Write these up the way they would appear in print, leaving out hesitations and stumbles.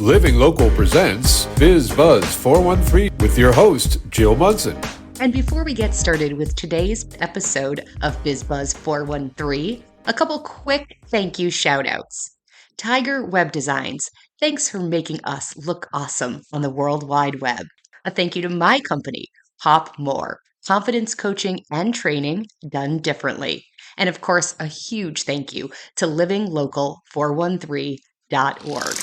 Living Local presents Biz Buzz 413 with your host, Jill Munson. And before we get started with today's episode of Biz Buzz 413, a couple quick thank you shout outs. Tiger Web Designs, thanks for making us look awesome on the World Wide Web. A thank you to my company, Pop More, confidence coaching and training done differently. And of course, a huge thank you to livinglocal413.org.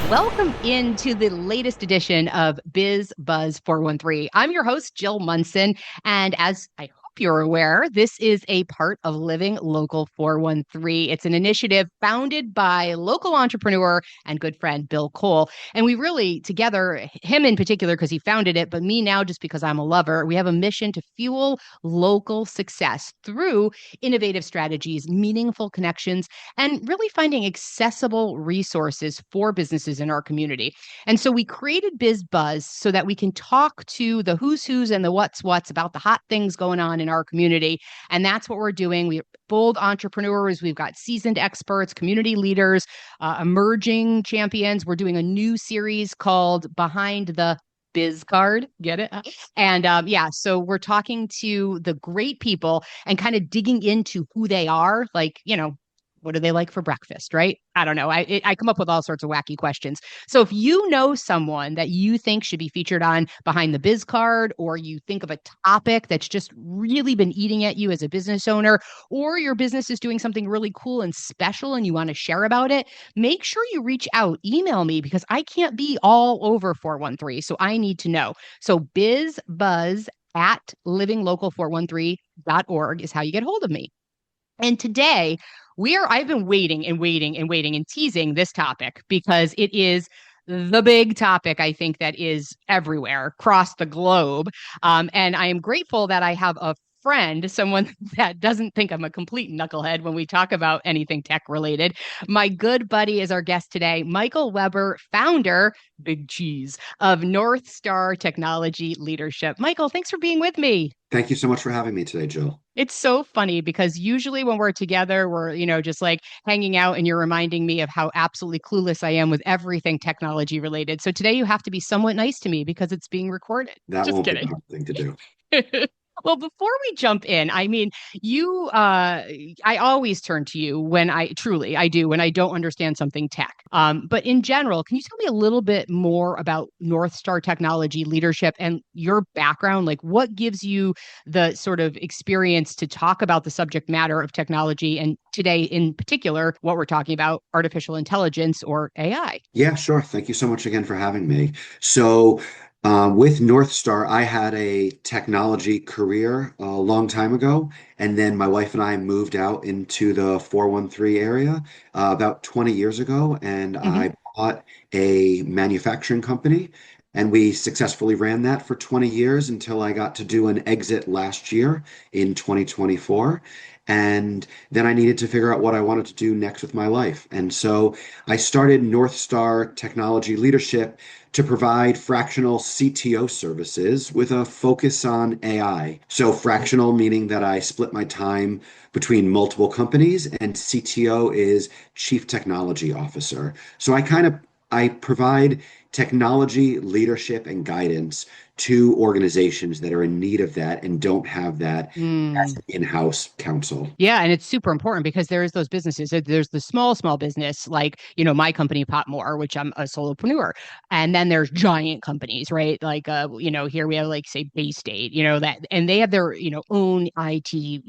Welcome into the latest edition of Biz Buzz 413. I'm your host, Jill Munson, and as I hope you're aware, this is a part of Living Local 413. It's an initiative founded by local entrepreneur and good friend Bill Cole. And we really, together, him in particular because he founded it, but me now just because I'm a lover, we have a mission to fuel local success through innovative strategies, meaningful connections, and really finding accessible resources for businesses in our community. And so we created Biz Buzz so that we can talk to the who's who's and the what's about the hot things going on in our community. And that's what we're doing. We're bold entrepreneurs. We've got seasoned experts, community leaders, emerging champions. We're doing a new series called Behind the Biz Card. Get it? And so we're talking to the great people and kind of digging into who they are. Like, what do they like for breakfast, right? I don't know. I come up with all sorts of wacky questions. So if you know someone that you think should be featured on Behind the Biz Card, or you think of a topic that's just really been eating at you as a business owner, or your business is doing something really cool and special and you want to share about it, make sure you reach out, email me, because I can't be all over 413. So I need to know. So bizbuzz@livinglocal413.org is how you get hold of me. And today I've been waiting and teasing this topic because it is the big topic, I think, that is everywhere across the globe. And I am grateful that I have a friend, someone that doesn't think I'm a complete knucklehead when we talk about anything tech related. My good buddy is our guest today, Michael Weber, founder, big cheese, of North Star Technology Leadership. Michael, thanks for being with me. Thank you so much for having me today, Jill. It's so funny because usually when we're together, we're, just like hanging out and you're reminding me of how absolutely clueless I am with everything technology related. So today you have to be somewhat nice to me because it's being recorded. That Just won't kidding. be a hard thing to do. Well, before we jump in, I mean, I always turn to you when I don't understand something tech. But in general, can you tell me a little bit more about North Star Technology Leadership and your background? Like, what gives you the sort of experience to talk about the subject matter of technology? And today, in particular, what we're talking about, artificial intelligence or AI. Yeah, sure. Thank you so much again for having me. So, with North Star, I had a technology career a long time ago, and then my wife and I moved out into the 413 area about 20 years ago, and I bought a manufacturing company, and we successfully ran that for 20 years until I got to do an exit last year in 2024. And then I needed to figure out what I wanted to do next with my life. And so I started North Star Technology Leadership to provide fractional CTO services with a focus on AI. So fractional meaning that I split my time between multiple companies, and CTO is Chief Technology Officer. So I provide technology leadership and guidance to organizations that are in need of that and don't have that as an in-house counsel. Yeah, and it's super important because there's those businesses. There's the small business, like, my company, Pop More, which I'm a solopreneur. And then there's giant companies, right? Like, here we have, like, say, Bay State, that, and they have their, own IT,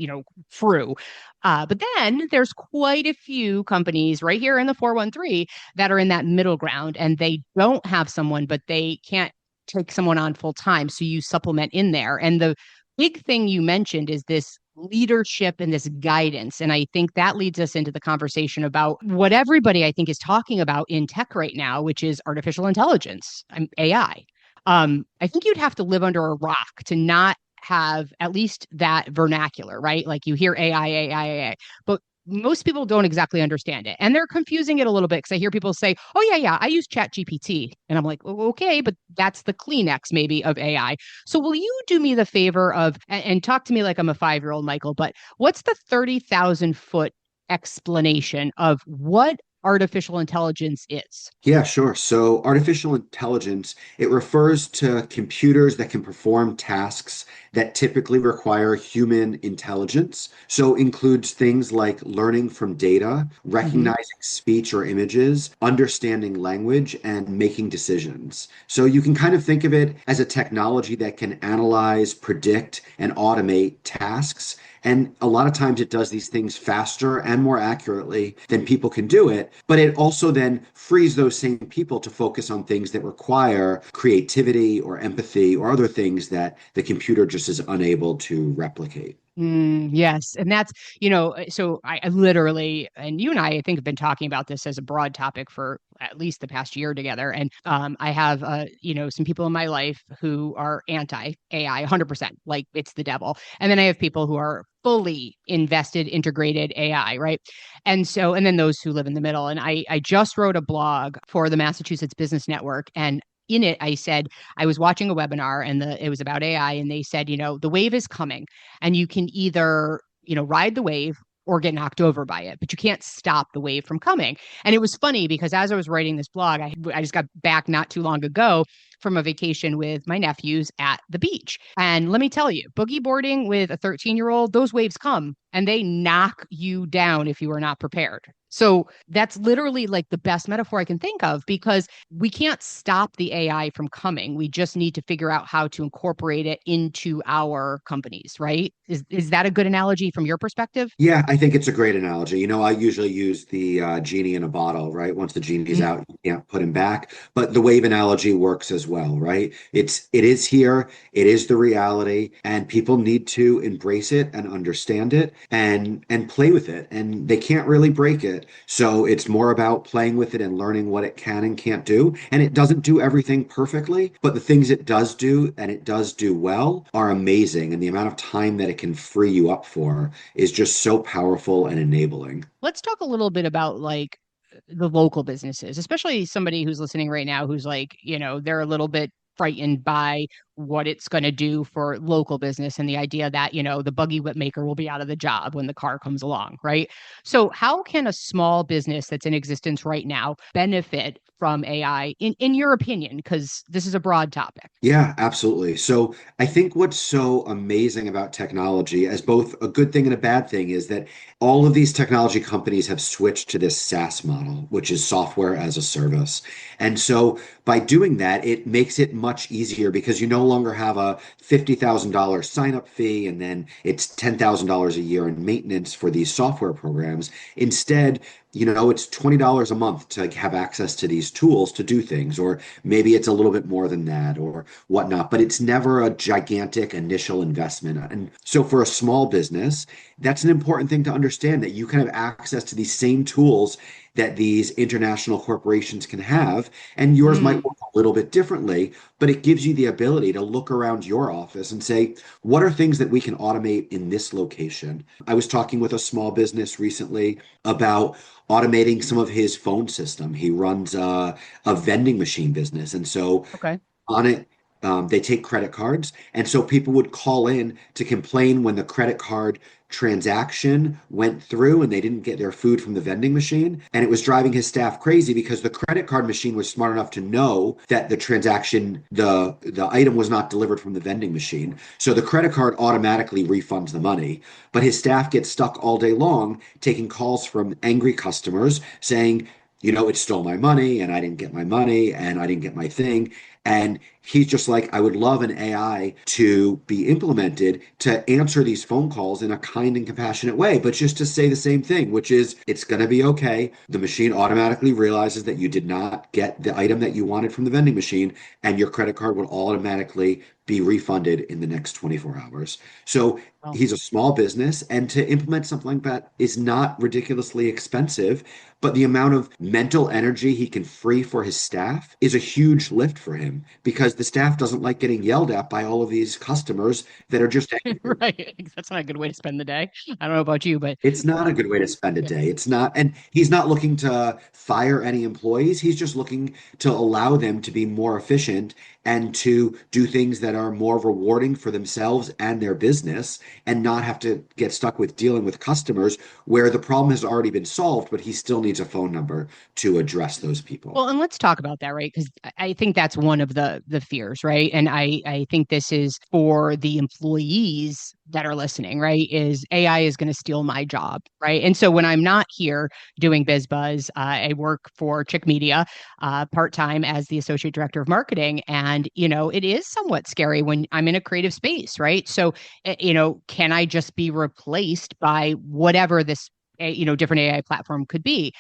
crew. But then there's quite a few companies right here in the 413 that are in that middle ground, and they don't have someone, but they can't take someone on full time. So you supplement in there. And the big thing you mentioned is this leadership and this guidance. And I think that leads us into the conversation about what everybody, I think, is talking about in tech right now, which is artificial intelligence, AI. I think you'd have to live under a rock to not have at least that vernacular, right? Like you hear AI, but most people don't exactly understand it. And they're confusing it a little bit because I hear people say, oh, yeah, I use ChatGPT. And I'm like, oh, okay, but that's the Kleenex maybe of AI. So will you do me the favor of, and talk to me like I'm a 5-year-old, Michael, but what's the 30,000 foot explanation of what artificial intelligence is? Yeah, sure. So artificial intelligence, it refers to computers that can perform tasks that typically require human intelligence. So includes things like learning from data, Hmm. recognizing speech or images, understanding language, and making decisions. So you can kind of think of it as a technology that can analyze, predict, and automate tasks. And a lot of times it does these things faster and more accurately than people can do it. But it also then frees those same people to focus on things that require creativity or empathy or other things that the computer just is unable to replicate. Yes. And that's, so I literally, and you and I think have been talking about this as a broad topic for at least the past year together. And I have, some people in my life who are anti AI 100%, like it's the devil. And then I have people who are fully invested, integrated AI, right? And then those who live in the middle. And I just wrote a blog for the Massachusetts Business Network. And in it, I said, I was watching a webinar and it was about AI. And they said, the wave is coming and you can either ride the wave or get knocked over by it, but you can't stop the wave from coming. And it was funny because as I was writing this blog, I just got back not too long ago from a vacation with my nephews at the beach. And let me tell you, boogie boarding with a 13-year-old, those waves come and they knock you down if you are not prepared. So that's literally like the best metaphor I can think of because we can't stop the AI from coming. We just need to figure out how to incorporate it into our companies, right? Is that a good analogy from your perspective? Yeah, I think it's a great analogy. I usually use the genie in a bottle, right? Once the genie's Mm, out, you can't put him back. But the wave analogy works as well, right? It is here, it is the reality, and people need to embrace it and understand it and play with it. And they can't really break it. So it's more about playing with it and learning what it can and can't do. And it doesn't do everything perfectly, but the things it does do and it does do well are amazing. And the amount of time that it can free you up for is just so powerful and enabling. Let's talk a little bit about like the local businesses, especially somebody who's listening right now who's like, they're a little bit frightened by what it's going to do for local business and the idea that, the buggy whip maker will be out of the job when the car comes along, right? So, how can a small business that's in existence right now benefit from AI in your opinion? Because this is a broad topic. Yeah, absolutely. So I think what's so amazing about technology, as both a good thing and a bad thing, is that all of these technology companies have switched to this SaaS model, which is software as a service. And so by doing that, it makes it much easier because you no longer have a $50,000 sign up fee and then it's $10,000 a year in maintenance for these software programs. Instead, it's $20 a month to have access to these tools to do things, or maybe it's a little bit more than that, or whatnot, but it's never a gigantic initial investment. And so for a small business, that's an important thing to understand that you can have access to these same tools that these international corporations can have, and yours might Mm, work a little bit differently, but it gives you the ability to look around your office and say, what are things that we can automate in this location? I was talking with a small business recently about automating some of his phone system. He runs a vending machine business. And so okay. on it. They take credit cards. And so people would call in to complain when the credit card transaction went through and they didn't get their food from the vending machine. And it was driving his staff crazy because the credit card machine was smart enough to know that the transaction, the item was not delivered from the vending machine. So the credit card automatically refunds the money. But his staff gets stuck all day long taking calls from angry customers saying, it stole my money and I didn't get my money and I didn't get my thing. And he's just like, I would love an AI to be implemented to answer these phone calls in a kind and compassionate way, but just to say the same thing, which is it's going to be okay. The machine automatically realizes that you did not get the item that you wanted from the vending machine, and your credit card will automatically be refunded in the next 24 hours. So Well, he's a small business, and to implement something like that is not ridiculously expensive, but the amount of mental energy he can free for his staff is a huge lift for him because the staff doesn't like getting yelled at by all of these customers that are just angry. right. That's not a good way to spend the day. I don't know about you, but It's not a good way to spend a day. It's not, and he's not looking to fire any employees. He's just looking to allow them to be more efficient and to do things that are more rewarding for themselves and their business and not have to get stuck with dealing with customers where the problem has already been solved, but he still needs a phone number to address those people. Well, and let's talk about that, right? Because I think that's one of the fears, right? And I think this is for the employees that are listening, right? Is AI is going to steal my job, right? And so when I'm not here doing BizBuzz, I work for Chick Media part time as the associate director of marketing, and it is somewhat scary when I'm in a creative space, right? So can I just be replaced by whatever this different AI platform could be.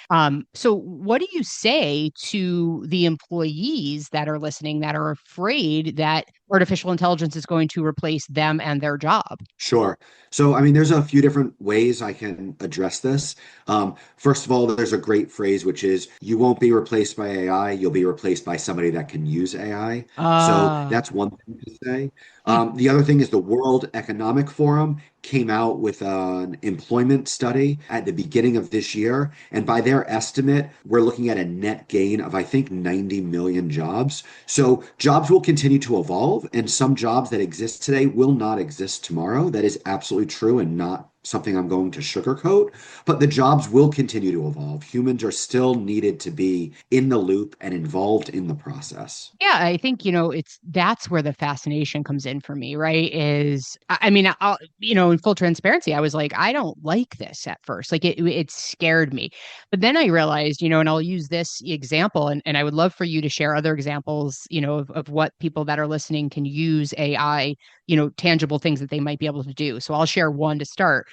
So what do you say to the employees that are listening that are afraid that artificial intelligence is going to replace them and their job? Sure. So, I mean, there's a few different ways I can address this. First of all, there's a great phrase, which is you won't be replaced by AI, you'll be replaced by somebody that can use AI. So Uh, that's one thing to say. hmm. The other thing is the World Economic Forum came out with an employment study at the beginning of this year. And by their estimate, we're looking at a net gain of, I think, 90 million jobs. So jobs will continue to evolve, and some jobs that exist today will not exist tomorrow. That is absolutely true and not something I'm going to sugarcoat. But the jobs will continue to evolve. Humans are still needed to be in the loop and involved in the process. Yeah, I think, that's where the fascination comes in for me, right? I mean, in full transparency, I was like, I don't like this at first. Like it scared me. But then I realized, and I'll use this example, and I would love for you to share other examples, of what people that are listening can use AI, tangible things that they might be able to do. So I'll share one to start.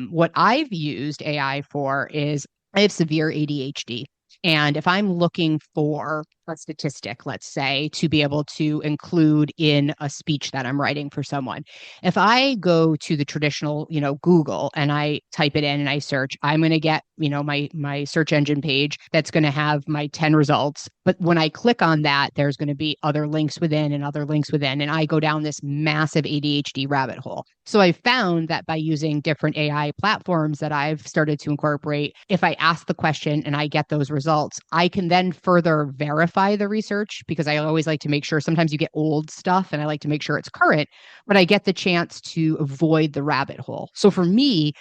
What I've used AI for is I have severe ADHD. And if I'm looking for a statistic, let's say, to be able to include in a speech that I'm writing for someone, if I go to the traditional, Google and I type it in and I search, I'm going to get, my search engine page that's going to have my 10 results. But when I click on that, there's going to be other links within and other links within, and I go down this massive ADHD rabbit hole. So I found that by using different AI platforms that I've started to incorporate, if I ask the question and I get those results, I can then further verify the research, because I always like to make sure sometimes you get old stuff and I like to make sure it's current, but I get the chance to avoid the rabbit hole. So for me,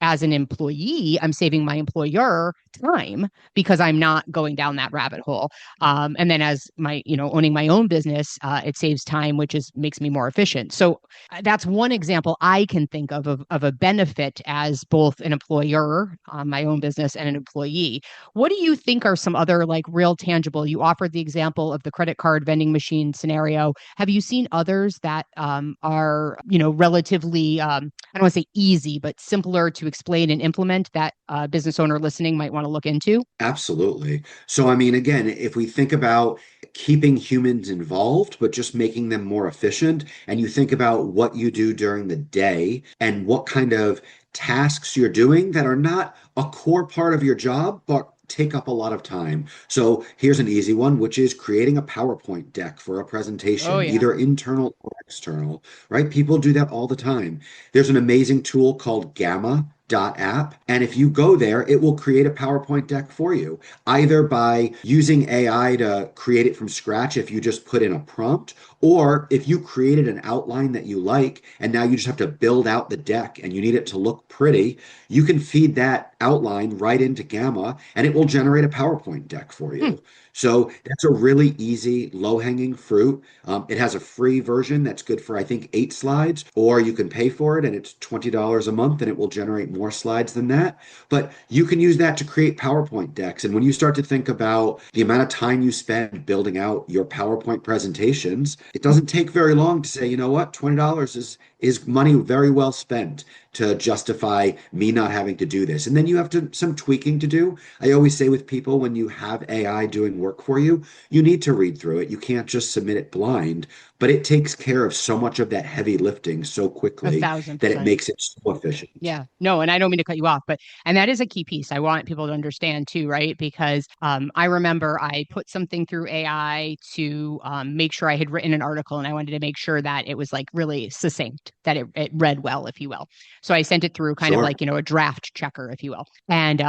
as an employee, I'm saving my employer time because I'm not going down that rabbit hole. And then as my, owning my own business, it saves time, which makes me more efficient. So that's one example I can think of a benefit as both an employer on my own business and an employee. What do you think are some other like real tangible? You offered the example of the credit card vending machine scenario. Have you seen others that are, relatively, I don't want to say easy, but simpler to explain and implement that a business owner listening might want to look into? Absolutely. So, I mean, again, if we think about keeping humans involved, but just making them more efficient, and you think about what you do during the day and what kind of tasks you're doing that are not a core part of your job, but take up a lot of time. So, here's an easy one, which is creating a PowerPoint deck for a Oh, presentation, yeah. either internal or external, right? People do that all the time. There's an amazing tool called Gamma. App. And if you go there, it will create a PowerPoint deck for you, either by using AI to create it from scratch if you just put in a prompt, or if you created an outline that you like, and now you just have to build out the deck and you need it to look pretty, you can feed that outline right into Gamma and it will generate a PowerPoint deck for Hmm. you. So that's a really easy, low-hanging fruit. It has a free version that's good for, I think, 8 slides, or you can pay for it and it's $20 a month and it will generate more slides than that. But you can use that to create PowerPoint decks. And when you start to think about the amount of time you spend building out your PowerPoint presentations, it doesn't take very long to say, you know what, $20 is money very well spent to justify me not having to do this. And then you have some tweaking to do. I always say with people, when you have AI doing work for you, you need to read through it. You can't just submit it blind, but it takes care of so much of that heavy lifting so A quickly thousand that it percent. makes it so efficient. Yeah, no, and I don't mean to cut you off, and that is a key piece. I want people to understand too, right? Because I remember I put something through AI to make sure I had written an article, and I wanted to make sure that it was like really succinct, that it read well, if you will. So I sent it through kind of Sure. like a draft checker, if you will, and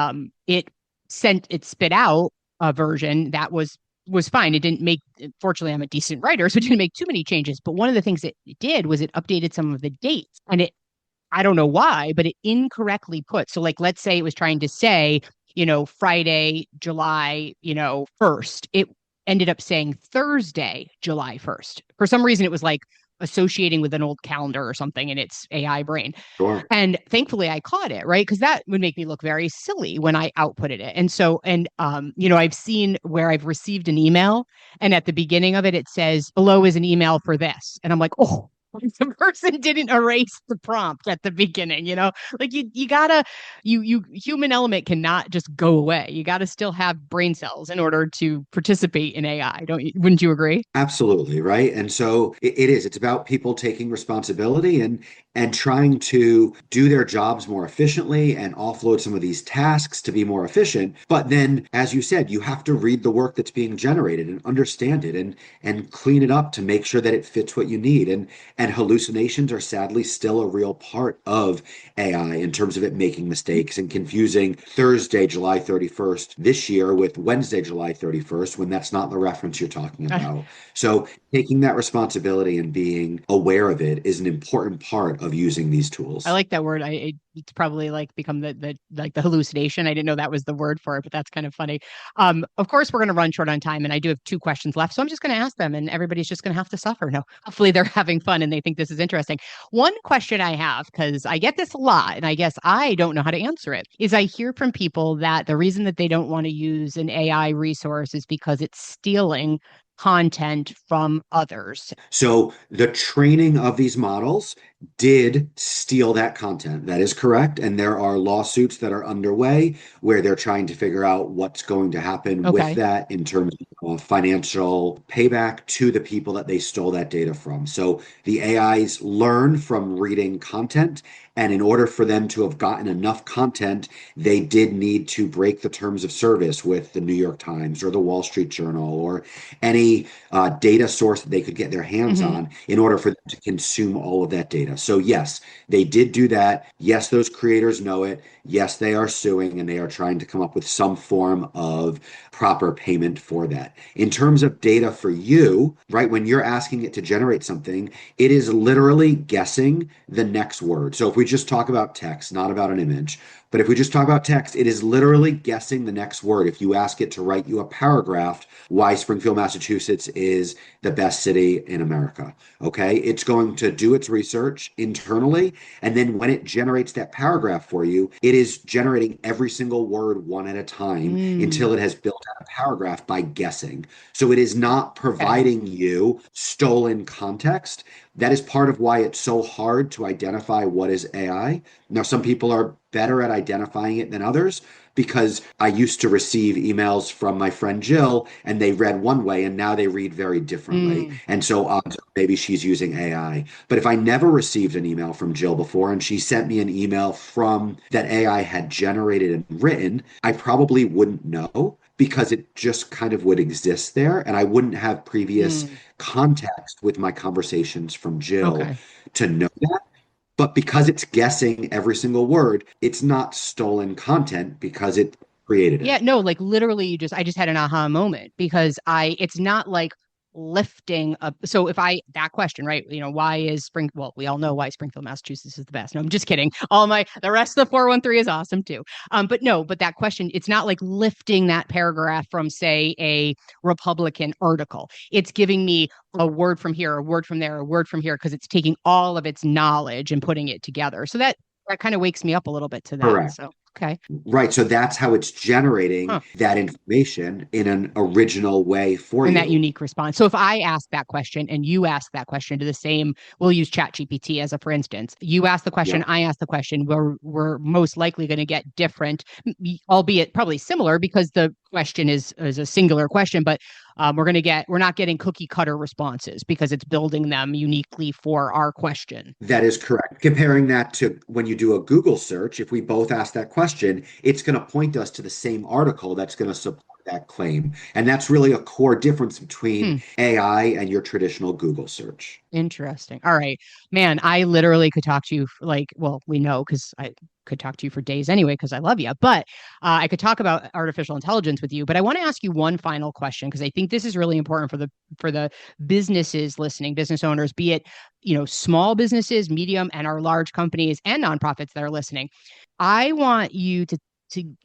it spit out a version that was was fine. It didn't make, fortunately, I'm a decent writer, so it didn't make too many changes. But one of the things it did was it updated some of the dates. And I don't know why, but it incorrectly put. So, like, let's say it was trying to say, Friday, July, 1st. It ended up saying Thursday, July 1st. For some reason, it was like associating with an old calendar or something in its AI brain. Sure. And thankfully I caught it, right? Because that would make me look very silly when I outputted it. And so, I've seen where I've received an email and at the beginning of it, it says, below is an email for this. And I'm like, oh, the person didn't erase the prompt at the beginning, like you gotta, human element cannot just go away. You gotta still have brain cells in order to participate in AI. Wouldn't you agree? Absolutely, right. And so it is. It's about people taking responsibility and trying to do their jobs more efficiently and offload some of these tasks to be more efficient. But then, as you said, you have to read the work that's being generated and understand it and clean it up to make sure that it fits what you need. And hallucinations are sadly still a real part of AI in terms of it making mistakes and confusing Thursday, July 31st this year with Wednesday, July 31st, when that's not the reference you're talking about. So taking that responsibility and being aware of it is an important part of using these tools. I like that word. It's probably like become the hallucination. I didn't know that was the word for it, but that's kind of funny. Of course, we're going to run short on time, and I do have two questions left, so I'm just going to ask them, and everybody's just going to have to suffer. No, hopefully they're having fun and they think this is interesting. One question I have, because I get this a lot, and I guess I don't know how to answer it, is I hear from people that the reason that they don't want to use an AI resource is because it's stealing content from others. So the training of these models did steal that content. That is correct. And there are lawsuits that are underway where they're trying to figure out what's going to happen with that in terms of financial payback to the people that they stole that data from. So the AIs learn from reading content. And in order for them to have gotten enough content, they did need to break the terms of service with the New York Times or the Wall Street Journal or any data source that they could get their hands on in order for them to consume all of that data. So yes, they did do that. Yes, those creators know it. Yes, they are suing and they are trying to come up with some form of proper payment for that. In terms of data for you, right, when you're asking it to generate something, it is literally guessing the next word. So if we just talk about text, not about an image, but if we just talk about text, it is literally guessing the next word. If you ask it to write you a paragraph, why Springfield, Massachusetts is the best city in America, okay? It's going to do its research internally, and then when it generates that paragraph for you, it is generating every single word one at a time until it has built out a paragraph by guessing. So it is not providing you stolen context. That is part of why it's so hard to identify what is AI. Now, some people are better at identifying it than others because I used to receive emails from my friend Jill and they read one way and now they read very differently. And so maybe she's using AI. But if I never received an email from Jill before and she sent me an email from that AI had generated and written, I probably wouldn't know because it just kind of would exist there and I wouldn't have previous context with my conversations from Jill to know that. But because it's guessing every single word, it's not stolen content because it created it. Yeah, no, like literally I just had an aha moment because it's not like lifting up. So if that question, right? Why is well, we all know why Springfield, Massachusetts is the best. No, I'm just kidding. The rest of the 413 is awesome too. But that question, it's not like lifting that paragraph from, say, a Republican article. It's giving me a word from here, a word from there, a word from here, because it's taking all of its knowledge and putting it together. So that kind of wakes me up a little bit to that. Correct. So okay. Right. So that's how it's generating that information in an original way for you. And that unique response. So if I ask that question and you ask that question to the same, we'll use ChatGPT as a for instance. You ask the question, I ask the question, we're most likely going to get different, albeit probably similar because the question is a singular question, but we're not getting cookie cutter responses because it's building them uniquely for our question. That is correct. Comparing that to when you do a Google search, if we both ask that question, it's going to point us to the same article that's going to support that claim. And that's really a core difference between Hmm. AI and your traditional Google search. Interesting. All right. Man, I literally could talk to you for well, we know because I could talk to you for days anyway because I love you. But I could talk about artificial intelligence with you. But I want to ask you one final question because I think this is really important for the businesses listening, business owners, be it, small businesses, medium, and our large companies and nonprofits that are listening. I want you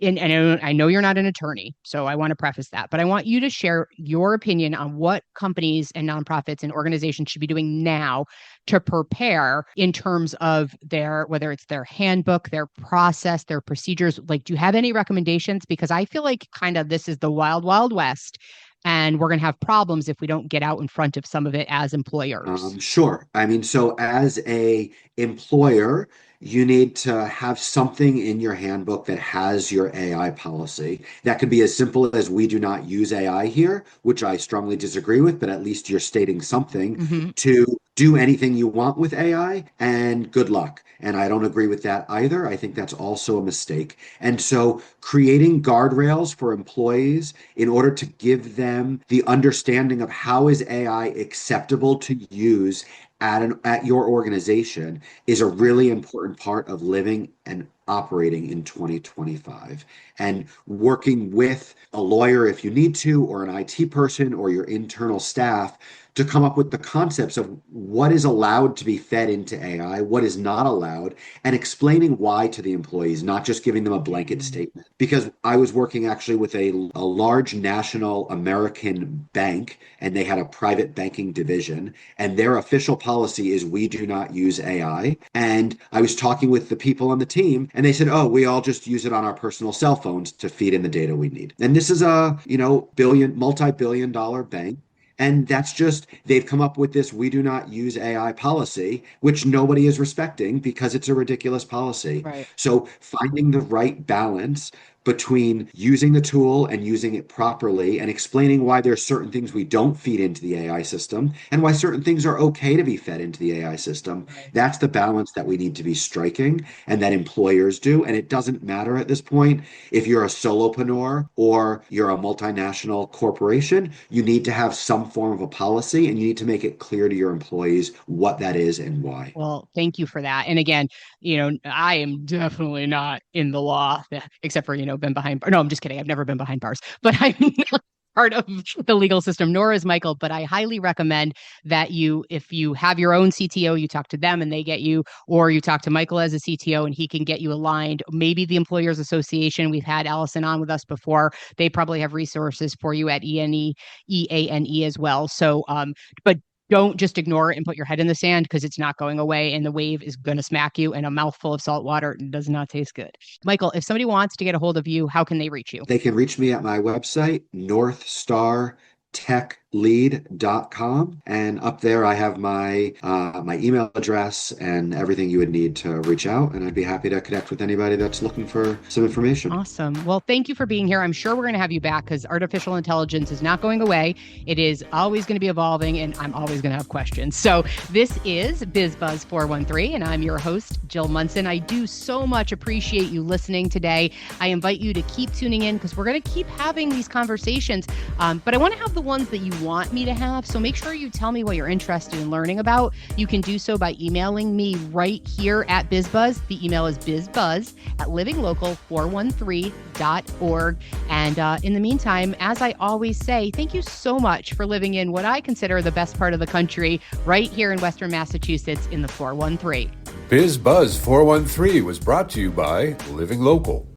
and I know you're not an attorney, so I want to preface that, but I want you to share your opinion on what companies and nonprofits and organizations should be doing now to prepare in terms of whether it's their handbook, their process, their procedures. Like, do you have any recommendations? Because I feel like kind of this is the wild, wild west, and we're going to have problems if we don't get out in front of some of it as employers. Sure. I mean, so as a employer, you need to have something in your handbook that has your AI policy. That could be as simple as we do not use AI here, which I strongly disagree with, but at least you're stating something Hmm. to do anything you want with AI, and good luck. And I don't agree with that either. I think that's also a mistake. And so creating guardrails for employees in order to give them the understanding of how is AI acceptable to use at your organization is a really important part of living and operating in 2025. And working with a lawyer if you need to, or an IT person, or your internal staff to come up with the concepts of what is allowed to be fed into AI, what is not allowed, and explaining why to the employees, not just giving them a blanket statement. Because I was working actually with a large national American bank, and they had a private banking division, and their official policy is we do not use AI. And I was talking with the people on the team, and they said, oh, we all just use it on our personal cell phones to feed in the data we need. And this is a, multi-billion dollar bank. And that's just, they've come up with this we do not use AI policy, which nobody is respecting because it's a ridiculous policy. Right. So finding the right balance between using the tool and using it properly and explaining why there's certain things we don't feed into the AI system and why certain things are okay to be fed into the AI system. Right. That's the balance that we need to be striking and that employers do. And it doesn't matter at this point if you're a solopreneur or you're a multinational corporation, you need to have some form of a policy and you need to make it clear to your employees what that is and why. Well, thank you for that. And again, I am definitely not in the law, except for, been behind. No, I'm just kidding. I've never been behind bars, but I'm not part of the legal system, nor is Michael. But I highly recommend that if you have your own CTO, you talk to them and they get you, or you talk to Michael as a CTO and he can get you aligned. Maybe the Employers Association. We've had Allison on with us before. They probably have resources for you at EANE as well. So, but don't just ignore it and put your head in the sand because it's not going away and the wave is going to smack you, and a mouthful of salt water does not taste good. Michael, if somebody wants to get a hold of you, how can they reach you? They can reach me at my website, northstartechlead.com. And up there, I have my email address and everything you would need to reach out. And I'd be happy to connect with anybody that's looking for some information. Awesome. Well, thank you for being here. I'm sure we're going to have you back because artificial intelligence is not going away. It is always going to be evolving, and I'm always going to have questions. So this is BizBuzz 413, and I'm your host, Jill Munson. I do so much appreciate you listening today. I invite you to keep tuning in because we're going to keep having these conversations, but I want to have the ones that you want me to have. So make sure you tell me what you're interested in learning about. You can do so by emailing me right here at BizBuzz. The email is bizbuzz@livinglocal413.org. And in the meantime, as I always say, thank you so much for living in what I consider the best part of the country, right here in Western Massachusetts in the 413. Biz Buzz 413 was brought to you by Living Local.